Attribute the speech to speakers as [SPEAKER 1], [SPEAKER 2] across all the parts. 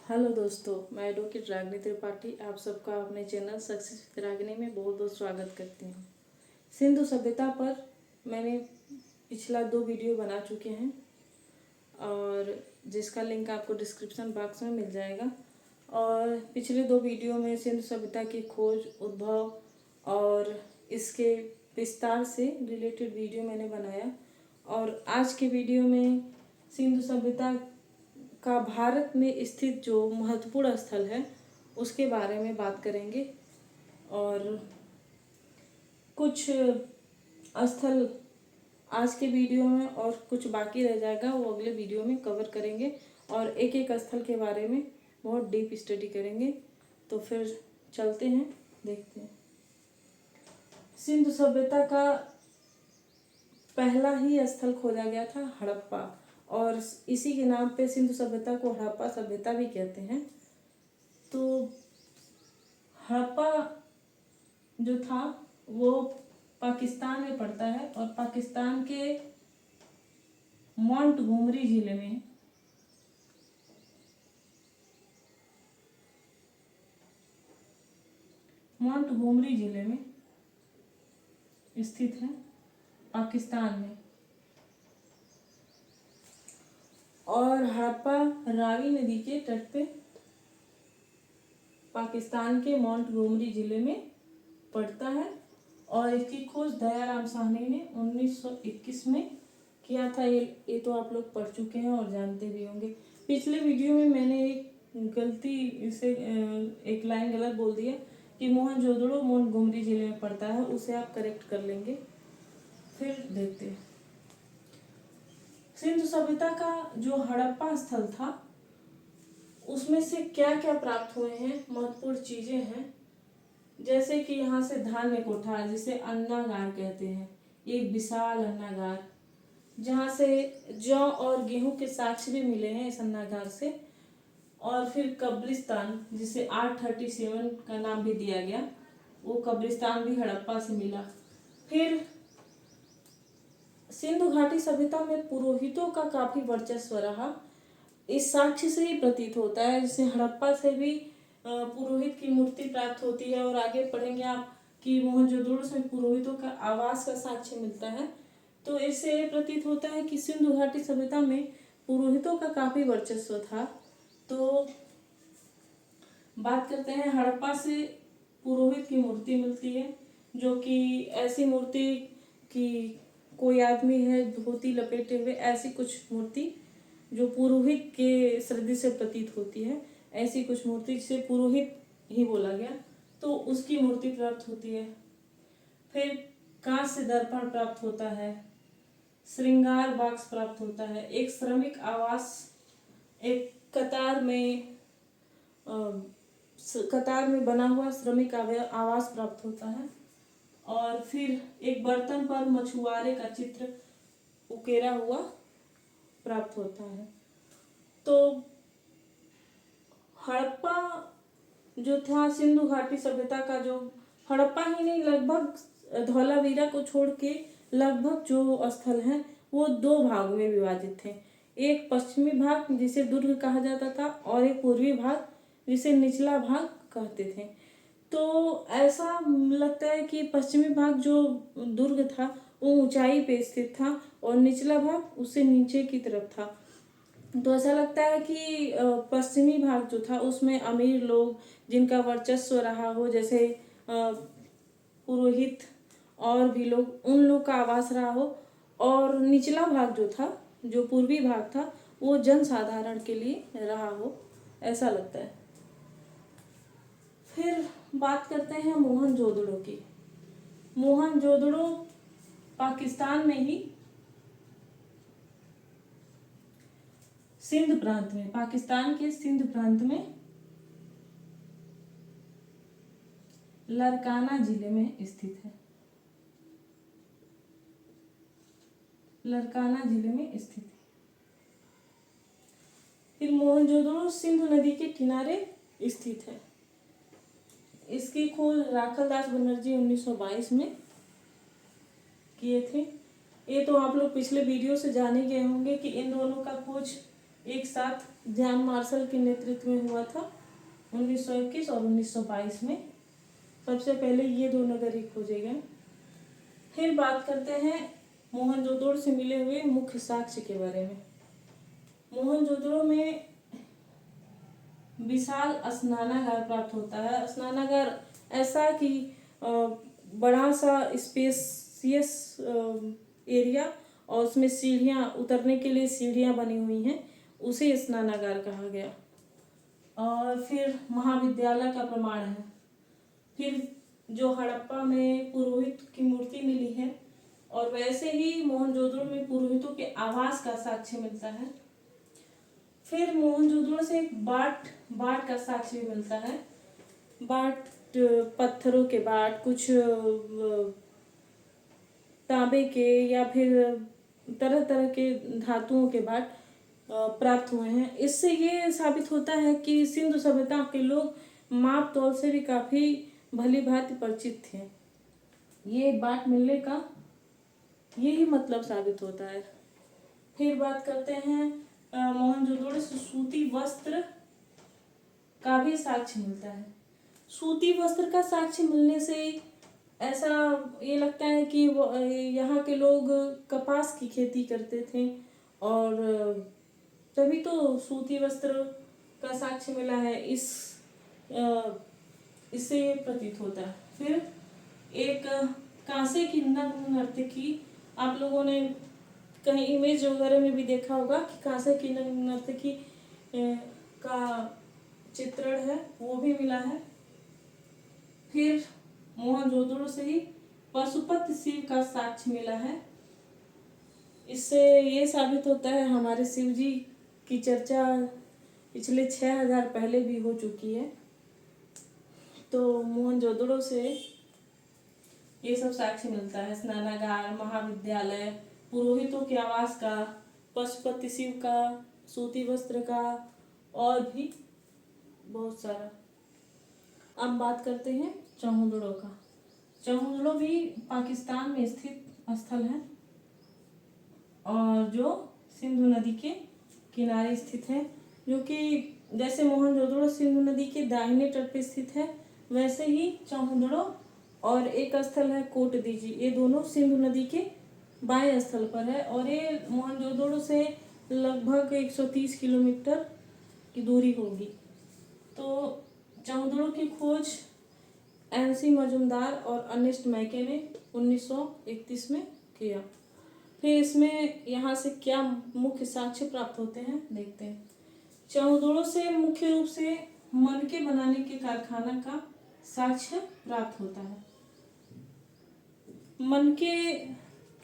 [SPEAKER 1] Hello दोस्तों, मैं advocate Ragini Tripathi आप सबका अपने चैनल सक्सेस विद रागिनी में बहुत बहुत स्वागत करती हूँ। सिंधु सभ्यता पर मैंने पिछला 2 वीडियो बना चुके हैं और जिसका लिंक आपको डिस्क्रिप्शन बॉक्स में मिल जाएगा। और पिछले 2 वीडियो में सिंधु सभ्यता की खोज, उद्भव और इसके विस्तार से रिलेटेड वीडियो मैंने बनाया। और आज के वीडियो में सिंधु सभ्यता का भारत में स्थित जो महत्वपूर्ण स्थल है उसके बारे में बात करेंगे और कुछ स्थल आज के वीडियो में और कुछ बाकी रह जाएगा वो अगले वीडियो में कवर करेंगे और एक एक स्थल के बारे में बहुत डीप स्टडी करेंगे। तो फिर चलते हैं, देखते हैं। सिंधु सभ्यता का पहला ही स्थल खोजा गया था हड़प्पा और इसी के नाम पे सिंधु सभ्यता को हड़प्पा सभ्यता भी कहते हैं। तो हड़प्पा जो था वो पाकिस्तान में पड़ता है और पाकिस्तान के मोंटगोमरी जिले में स्थित है, पाकिस्तान में। और हड़प्पा रावी नदी के तट पे पाकिस्तान के मोंटगोमरी जिले में पड़ता है और इसकी खोज दयाराम साहनी ने 1921 में किया था। ये तो आप लोग पढ़ चुके हैं और जानते भी होंगे। पिछले वीडियो में मैंने एक लाइन गलत बोल दिया कि मोहनजोदड़ो मोंटगोमरी जिले में पड़ता है, उसे आप करेक्ट कर लेंगे। फिर देखते हैं सिंधु सभ्यता का जो हड़प्पा स्थल था उसमें से क्या क्या प्राप्त हुए हैं, महत्वपूर्ण चीजें हैं। जैसे कि यहाँ से धान्य कोठा, जिसे अन्नागार कहते हैं, एक विशाल अन्नागार जहाँ से जौ और गेहूं के साक्ष्य भी मिले हैं इस अन्नागार से। और फिर कब्रिस्तान, जिसे 837 का नाम भी दिया गया, वो कब्रिस्तान भी हड़प्पा से मिला। फिर सिंधु घाटी सभ्यता में पुरोहितों का काफी वर्चस्व रहा, इस साक्ष्य से ही प्रतीत होता है। जैसे हड़प्पा से भी पुरोहित की मूर्ति प्राप्त होती है और आगे पढ़ेंगे आप कि मोहनजोदड़ो से पुरोहितों का आवास का साक्ष्य मिलता है। तो इससे प्रतीत होता है कि सिंधु घाटी सभ्यता में पुरोहितों का काफी वर्चस्व था। तो बात करते हैं, हड़प्पा से पुरोहित की मूर्ति मिलती है, जो कि ऐसी मूर्ति कि कोई आदमी है धोती लपेटे हुए, ऐसी कुछ मूर्ति जो पुरोहित के श्रद्धि से प्रतीत होती है, ऐसी कुछ मूर्ति जिसे पुरोहित ही बोला गया, तो उसकी मूर्ति प्राप्त होती है। फिर कांस्य दर्पण प्राप्त होता है, श्रृंगार बॉक्स प्राप्त होता है, एक श्रमिक आवास, एक कतार में बना हुआ श्रमिक आवास प्राप्त होता है। और फिर एक बर्तन पर मछुआरे का चित्र उकेरा हुआ प्राप्त होता है। तो हड़प्पा जो था सिंधु घाटी सभ्यता का, जो हड़प्पा ही नहीं लगभग धौलावीरा को छोड़ के लगभग जो स्थल हैं वो 2 भागों में विभाजित थे। एक पश्चिमी भाग जिसे दुर्ग कहा जाता था और एक पूर्वी भाग जिसे निचला भाग कहते थे। तो ऐसा लगता है कि पश्चिमी भाग जो दुर्ग था वो ऊंचाई पे स्थित था और निचला भाग उससे नीचे की तरफ था। तो ऐसा लगता है कि पश्चिमी भाग जो था उसमें अमीर लोग जिनका वर्चस्व रहा हो, जैसे पुरोहित और भी लोग, उन लोग का आवास रहा हो। और निचला भाग जो था, जो पूर्वी भाग था, वो जनसाधारण के लिए रहा हो, ऐसा लगता है। फिर बात करते हैं मोहनजोदड़ो की। मोहनजोदड़ो पाकिस्तान में ही सिंध प्रांत में, पाकिस्तान के सिंध प्रांत में लरकाना जिले में स्थित है, लरकाना जिले में स्थित है। फिर मोहनजोदड़ो सिंधु नदी के किनारे स्थित है। इसकी खोज राखलदास बनर्जी 1922 में किए थे। ये तो आप लोग पिछले वीडियो से जान ही गए होंगे कि इन दोनों का खोज एक साथ जॉन मार्शल के नेतृत्व में हुआ था 1921 और 1922 में। सबसे पहले ये दो नगर ही खोजे गए। फिर बात करते हैं मोहनजोदड़ो से मिले हुए मुख्य साक्ष्य के बारे में। मोहनजोदड़ो में विशाल स्नानागार प्राप्त होता है। स्नानागार ऐसा कि बड़ा सा स्पेसियस एरिया और उसमें सीढ़ियाँ, उतरने के लिए सीढ़ियाँ बनी हुई हैं, उसे स्नानागार कहा गया। और फिर महाविद्यालय का प्रमाण है। फिर जो हड़प्पा में पुरोहित की मूर्ति मिली है, और वैसे ही मोहनजोदड़ो में पुरोहितों के आवास का साक्ष्य मिलता है। फिर मोहनजोदड़ो से एक बाट का साक्ष्य भी मिलता है। बाट पत्थरों के बाट, कुछ तांबे के या फिर तरह तरह के धातुओं के बाट प्राप्त हुए हैं। इससे ये साबित होता है कि सिंधु सभ्यता के लोग माप तौल से भी काफी भली भांति परिचित थे। ये बाट मिलने का यही मतलब साबित होता है। फिर बात करते हैं मोहनजोदड़ो से सूती वस्त्र का भी साक्ष्य मिलता है। सूती वस्त्र का साक्ष्य मिलने से ऐसा ये लगता है कि वो यहाँ के लोग कपास की खेती करते थे, और तभी तो सूती वस्त्र का साक्ष्य मिला है। इससे ये प्रतीत होता है। फिर एक कांसे की नग्न नर्तकी, आप लोगों ने कहीं इमेज वगैरह में भी देखा होगा कि कांसे की नग्न नर्तकी का चित्रण है, वो भी मिला है। फिर मोहनजोदड़ो से ही पशुपति शिव का साक्ष्य मिला है। इससे ये साबित होता है हमारे शिव जी की चर्चा पिछले 6000 पहले भी हो चुकी है। तो मोहनजोदड़ो से ये सब साक्ष्य मिलता है। स्नानागार, महाविद्यालय, पुरोहितों के आवास का, पशुपति शिव का, सूती वस्त्र का, और भी बहुत सारा। अब बात करते हैं चौहुदड़ो का। चौहुदड़ो भी पाकिस्तान में स्थित स्थल है, और जो सिंधु नदी के किनारे स्थित है, जो कि जैसे मोहनजोदड़ो सिंधु नदी के दाहिने तट पर स्थित है, वैसे ही चौहुदड़ो और एक स्थल है कोटदीजी, ये दोनों सिंधु नदी के बाएं स्थल पर है। और ये मोहनजोदड़ो से लगभग 130 किलोमीटर की दूरी होगी। तो चौहुदड़ो की खोज NC मजुमदार और अर्नेस्ट मैके ने 1931 में किया। फिर इसमें यहाँ से क्या मुख्य साक्ष्य प्राप्त होते हैं देखते हैं। चौहुदड़ो से मुख्य रूप से मनके बनाने के कारखाना का साक्ष्य प्राप्त होता है। मनके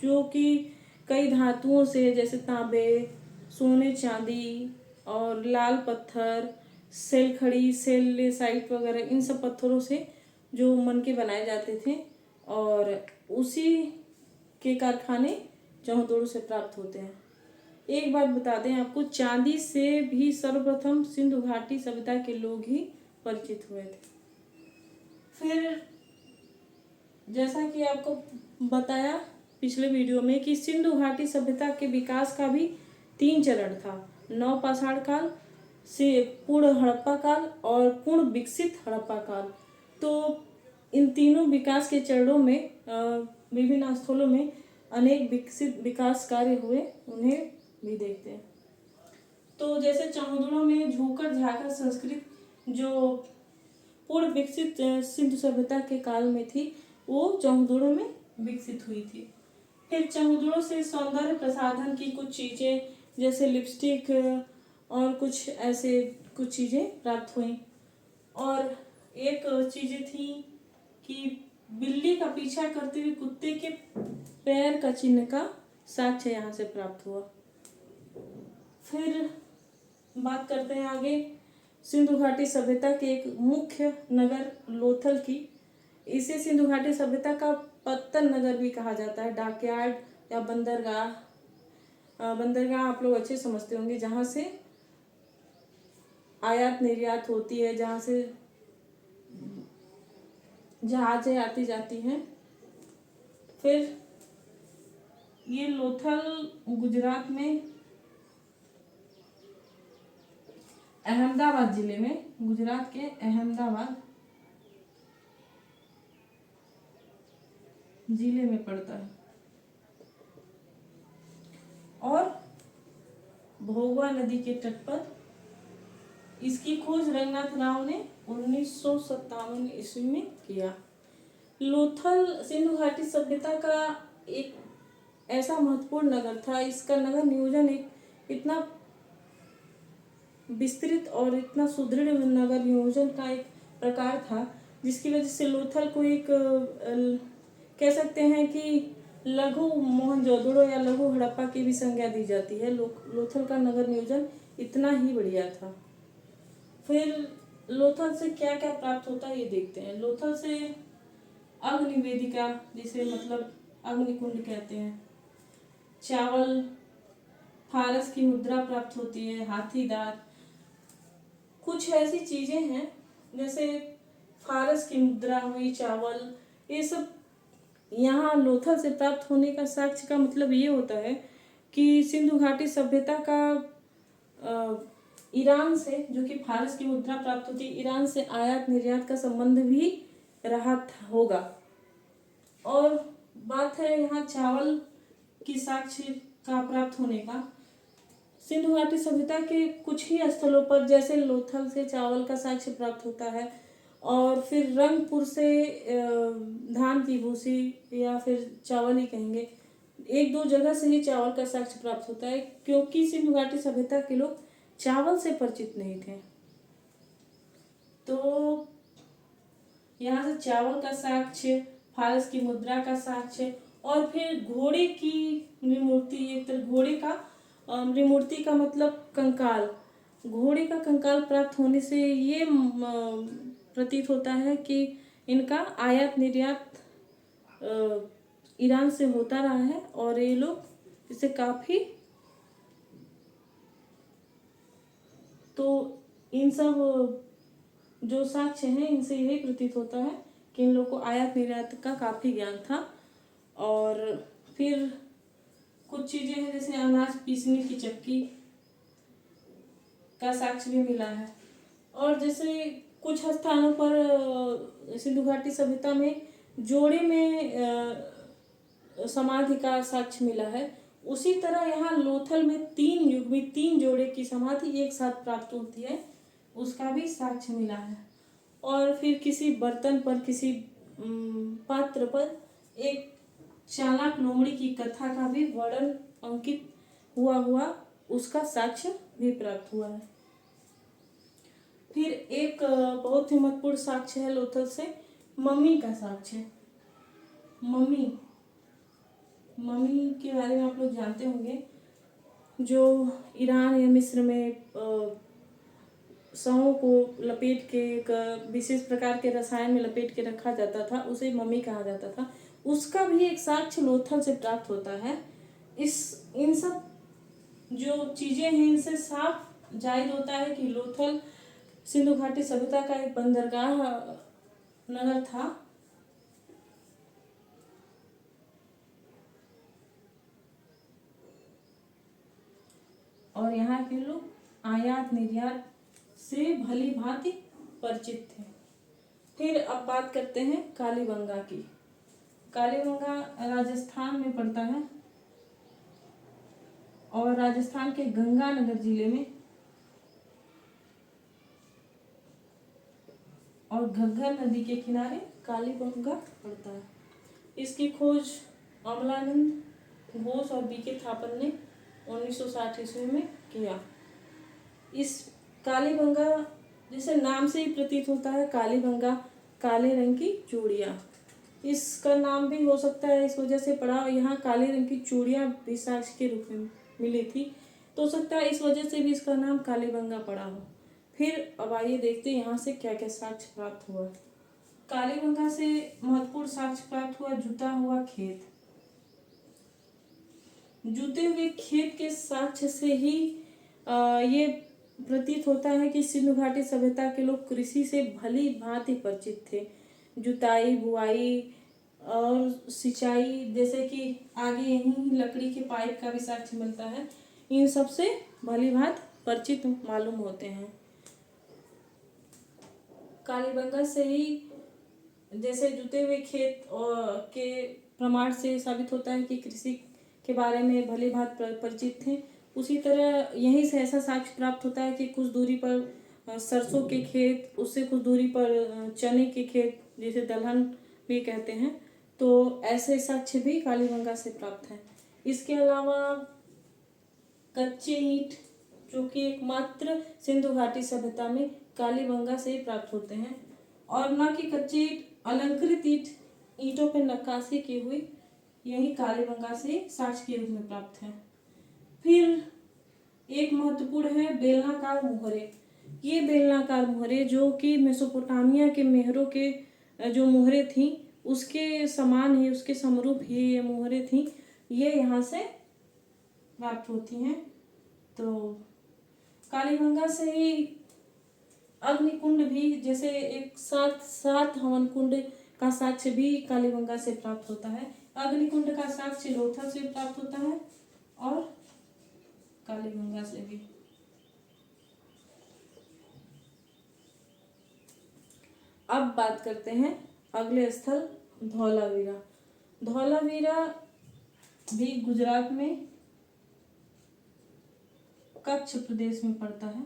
[SPEAKER 1] जो कि कई धातुओं से, जैसे तांबे, सोने, चांदी और लाल पत्थर, सेलखड़ी, सेलेसाइट वगैरह, इन सब पत्थरों से जो मनके बनाए जाते थे, और उसी के कारखाने चौहुदड़ो से प्राप्त होते हैं। एक बात बता दें आपको, चांदी से भी सर्वप्रथम सिंधु घाटी सभ्यता के लोग ही परिचित हुए थे। फिर जैसा कि आपको बताया पिछले वीडियो में कि सिंधु घाटी सभ्यता के विकास का भी 3 चरण था। नवपाषाण काल, से पूर्ण हड़प्पा काल और पूर्ण विकसित हड़प्पा काल। तो इन तीनों विकास के चरणों में विभिन्न स्थलों में अनेक विकसित विकास कार्य हुए, उन्हें भी देखते हैं। तो जैसे चौहुदड़ो में झोकर झाकर संस्कृति जो पूर्ण विकसित सिंधु सभ्यता के काल में थी, वो चौहुदड़ो में विकसित हुई थी। फिर चौहुदड़ो से सौंदर्य प्रसाधन की कुछ चीजें, जैसे लिपस्टिक और कुछ ऐसे कुछ चीजें प्राप्त हुई। और एक चीजें थी कि बिल्ली का पीछा करते हुए कुत्ते के पैर का चिन्ह का साक्ष्य यहाँ से प्राप्त हुआ। फिर बात करते हैं आगे सिंधु घाटी सभ्यता के एक मुख्य नगर लोथल की। इसे सिंधु घाटी सभ्यता का पत्तन नगर भी कहा जाता है। डॉकयार्ड या बंदरगाह आप लोग अच्छे समझते होंगे, जहाँ से आयात निर्यात होती है, जहाँ से जहाजें आती जाती हैं। फिर ये लोथल गुजरात में अहमदाबाद जिले में, गुजरात के अहमदाबाद जिले में पड़ता है। और भोगवा नदी के तट पर इसकी खोज रंगनाथ राव ने 1957 ईस्वी में किया। लोथल सिंधु घाटी सभ्यता का एक ऐसा महत्वपूर्ण नगर था। इसका नगर नियोजन एक इतना विस्तृत और इतना सुदृढ़ नगर नियोजन का एक प्रकार था, जिसकी वजह से लोथल को एक कह सकते हैं कि लघु मोहनजोदड़ो या लघु हड़प्पा की भी संज्ञा दी जाती है। लोथल का नगर नियोजन इतना ही बढ़िया था। फिर लोथल से क्या क्या प्राप्त होता है ये देखते हैं। लोथल से अग्नि वेदिका, जिसे मतलब अग्निकुंड कहते हैं, चावल, फारस की मुद्रा प्राप्त होती है, हाथी दांत, कुछ ऐसी चीजें हैं जैसे फारस की मुद्रा हुई, चावल, ये सब यहाँ लोथल से प्राप्त होने का साक्ष्य का मतलब ये होता है कि सिंधु घाटी सभ्यता का ईरान से, जो कि फारस की मुद्रा प्राप्त होती है, ईरान से आयात निर्यात का संबंध भी रहा होगा। और बात है यहाँ चावल की साक्ष्य का प्राप्त होने का। सिंधु घाटी सभ्यता के कुछ ही स्थलों पर, जैसे लोथल से चावल का साक्ष्य प्राप्त होता है, और फिर रंगपुर से धान की भूसी या फिर चावल ही कहेंगे, एक दो जगह से ही चावल का साक्ष्य प्राप्त होता है, क्योंकि सिंधु घाटी सभ्यता के लोग चावल से परिचित नहीं थे। तो यहाँ से चावल का साक्ष्य, फारस की मुद्रा का साक्ष्य, और फिर घोड़े की मूर्ति, एक तरह घोड़े का मूर्ति का मतलब कंकाल, घोड़े का कंकाल प्राप्त होने से ये प्रतीत होता है कि इनका आयात निर्यात ईरान से होता रहा है और ये लोग इसे काफी, तो इन सब जो साक्ष्य हैं इनसे यही प्रतीत होता है कि इन लोगों को आयात निर्यात का काफी ज्ञान था। और फिर कुछ चीजें हैं जैसे अनाज पीसने की चक्की का साक्ष्य भी मिला है। और जैसे कुछ स्थानों पर सिंधु घाटी सभ्यता में जोड़े में समाधि का साक्ष्य मिला है। उसी तरह यहाँ लोथल में 3 युग में 3 जोड़े की समाधि एक साथ प्राप्त होती है, उसका भी साक्ष्य मिला है। और फिर किसी बर्तन पर, किसी पात्र पर एक चालाक लोमड़ी की कथा का भी वर्णन अंकित हुआ उसका साक्ष्य भी प्राप्त हुआ है। फिर एक बहुत ही महत्वपूर्ण साक्ष्य है लोथल से मम्मी का साक्ष्य। मम्मी के बारे में आप लोग जानते होंगे, जो ईरान या मिस्र में शवों को लपेट के एक विशेष प्रकार के रसायन में लपेट के रखा जाता था, उसे मम्मी कहा जाता था। उसका भी एक साक्ष्य लोथल से प्राप्त होता है। इन सब जो चीजें हैं इनसे साफ जाहिर होता है कि लोथल सिंधु घाटी सभ्यता का एक बंदरगाह नगर था। और यहाँ के लोग आयात निर्यात से भली भांति परिचित थे। फिर अब बात करते हैं कालीबंगा की। कालीबंगा राजस्थान में पड़ता है और राजस्थान के गंगानगर जिले में और घग्गर नदी के किनारे कालीबंगा पड़ता है। इसकी खोज अमलानंद घोष और बीके थापर ने 1960 ईस्वी में किया। इस कालीबंगा, जैसे नाम से ही प्रतीत होता है, कालीबंगा काले रंग की चूड़ियाँ, इसका नाम भी हो सकता है इस वजह से पड़ा। यहाँ काले रंग की चूड़ियाँ भी साक्ष्य के रूप में मिली थी, तो हो सकता है इस वजह से भी इसका नाम कालीबंगा पड़ा हो। फिर अब आइए देखते हैं यहाँ से क्या क्या साक्ष्य प्राप्त हुआ। कालीबंगा से महत्वपूर्ण साक्ष्य प्राप्त हुआ जुता हुआ खेत। जुते हुए खेत के साक्ष्य से ही ये प्रतीत होता है कि सिंधु घाटी सभ्यता के लोग कृषि से भली भांति परिचित थे। जुताई, बुआई और सिंचाई, जैसे कि आगे यहीं लकड़ी के पाइप का भी साक्ष्य मिलता है, इन सब से भली भांति परिचित मालूम होते हैं। कालीबंगा से ही जैसे जुते हुए खेत के प्रमाण से साबित होता है कि कृषि के बारे में भली भांति परिचित थे, उसी तरह यहीं से ऐसा साक्ष्य प्राप्त होता है कि कुछ दूरी पर सरसों के खेत, उससे कुछ दूरी पर चने के खेत जिसे दलहन भी कहते हैं, तो ऐसे साक्ष्य भी कालीबंगा से प्राप्त हैं। इसके अलावा कच्चे ईंट जो कि एकमात्र सिंधु घाटी सभ्यता में कालीबंगा से ही प्राप्त होते हैं, और न कि कच्चे ईंट, अलंकृत ईंटों पर नक्काशी की हुई यही कालीबंगा से साक्ष्य के रूप में प्राप्त है। फिर एक महत्वपूर्ण है बेलनाकार मोहरे। ये बेलनाकार मोहरे जो कि मेसोपोटामिया के मेहरों के जो मोहरे थी उसके समान ही, उसके समरूप ही ये मोहरे थी, ये यहाँ से प्राप्त होती हैं। तो कालीबंगा से ही अग्निकुंड भी, जैसे एक सात हवन कुंड का साक्ष्य भी कालीबंगा से प्राप्त होता है। अग्निकुंड का साक्ष्य लोथल से प्राप्त होता है और कालीबंगा से भी। अब बात करते हैं अगले स्थल धौलावीरा। धौलावीरा भी गुजरात में कच्छ प्रदेश में पड़ता है,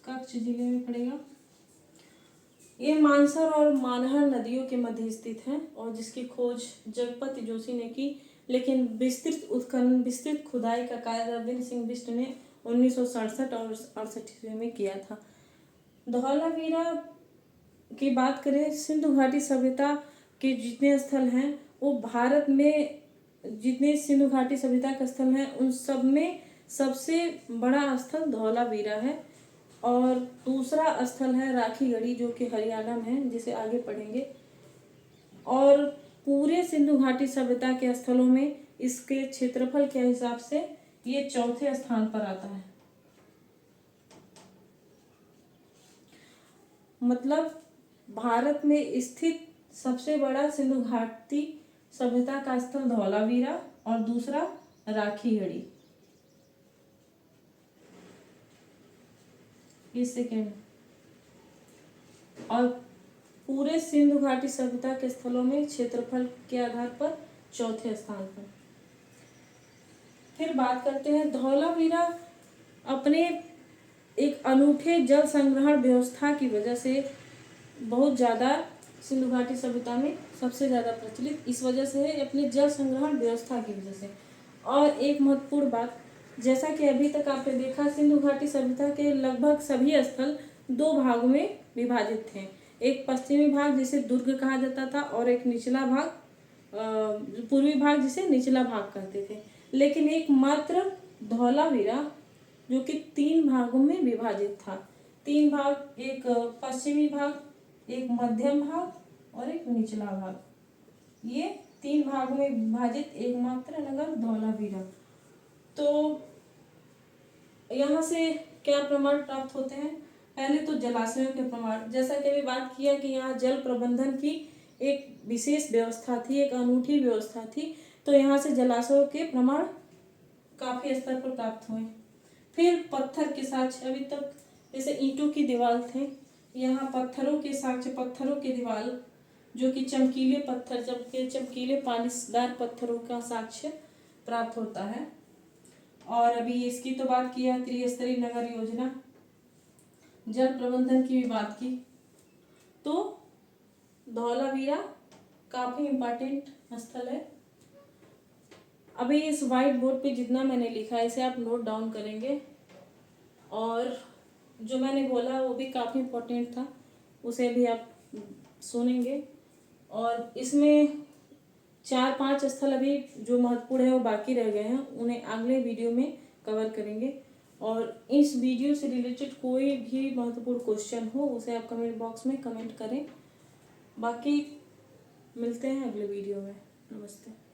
[SPEAKER 1] कच्छ जिले में पड़ेगा। ये मानसर और मानहर नदियों के मध्य स्थित है और जिसकी खोज जगपति जोशी ने की, लेकिन विस्तृत उत्खनन, विस्तृत खुदाई का कार्य रविंद्र सिंह बिष्ट ने 1967 और 68 में किया था। धौलावीरा की बात करें, सिंधु घाटी सभ्यता के जितने स्थल हैं वो भारत में जितने सिंधु घाटी सभ्यता के स्थल हैं उन सब में सबसे बड़ा स्थल धौलावीरा है। और दूसरा स्थल है राखीगढ़ी जो कि हरियाणा में है, जिसे आगे पढ़ेंगे। और पूरे सिंधु घाटी सभ्यता के स्थलों में इसके क्षेत्रफल के हिसाब से ये चौथे स्थान पर आता है। मतलब भारत में स्थित सबसे बड़ा सिंधु घाटी सभ्यता का स्थल धौलावीरा और दूसरा राखीगढ़ी, ये सेकेंड। और पूरे सिंधु घाटी सभ्यता के स्थलों में क्षेत्रफल के आधार पर चौथे स्थान पर। फिर बात करते हैं धौलावीरा अपने एक अनूठे जल संग्रहण व्यवस्था की वजह से बहुत ज़्यादा सिंधु घाटी सभ्यता में सबसे ज़्यादा प्रचलित इस वजह से है, अपने जल संग्रहण व्यवस्था की वजह से। और एक महत्वपूर्ण बात, जैसा कि अभी तक आपने देखा, सिंधु घाटी सभ्यता के लगभग सभी स्थल दो भागों में विभाजित थे। एक पश्चिमी भाग जिसे दुर्ग कहा जाता था और एक निचला भाग, पूर्वी भाग जिसे निचला भाग कहते थे। लेकिन एक मात्र धौलावीरा जो कि 3 भागों में विभाजित था। 3 भाग, एक पश्चिमी भाग, एक मध्यम भाग और एक निचला भाग, ये 3 भागों में विभाजित एकमात्र नगर धौलावीरा। तो यहाँ से क्या प्रमाण प्राप्त होते हैं? पहले तो जलाशयों के प्रमाण, जैसा कि अभी बात किया कि यहाँ जल प्रबंधन की एक विशेष व्यवस्था थी, एक अनूठी व्यवस्था थी, तो यहाँ से जलाशयों के प्रमाण काफी स्तर पर प्राप्त हुए। फिर पत्थर के साक्ष्य, अभी तक जैसे ईंटों की दीवार थे, यहाँ पत्थरों के साक्ष्य, पत्थरों की दीवार जो कि चमकीले पत्थर, चमकीले पालिशदार पत्थरों का साक्ष्य प्राप्त होता है। और अभी इसकी तो बात किया, त्रिस्तरीय नगर योजना, जल प्रबंधन की भी बात की, तो धौलावीरा काफी इम्पोर्टेंट स्थल है। अभी इस व्हाइट बोर्ड पे जितना मैंने लिखा है इसे आप नोट डाउन करेंगे, और जो मैंने बोला वो भी काफ़ी इम्पोर्टेंट था, उसे भी आप सुनेंगे। और इसमें 4-5 स्थल अभी जो महत्वपूर्ण है वो बाकी रह गए हैं, उन्हें अगले वीडियो में कवर करेंगे। और इस वीडियो से रिलेटेड कोई भी महत्वपूर्ण क्वेश्चन हो उसे आप कमेंट बॉक्स में कमेंट करें। बाकी मिलते हैं अगले वीडियो में। नमस्ते।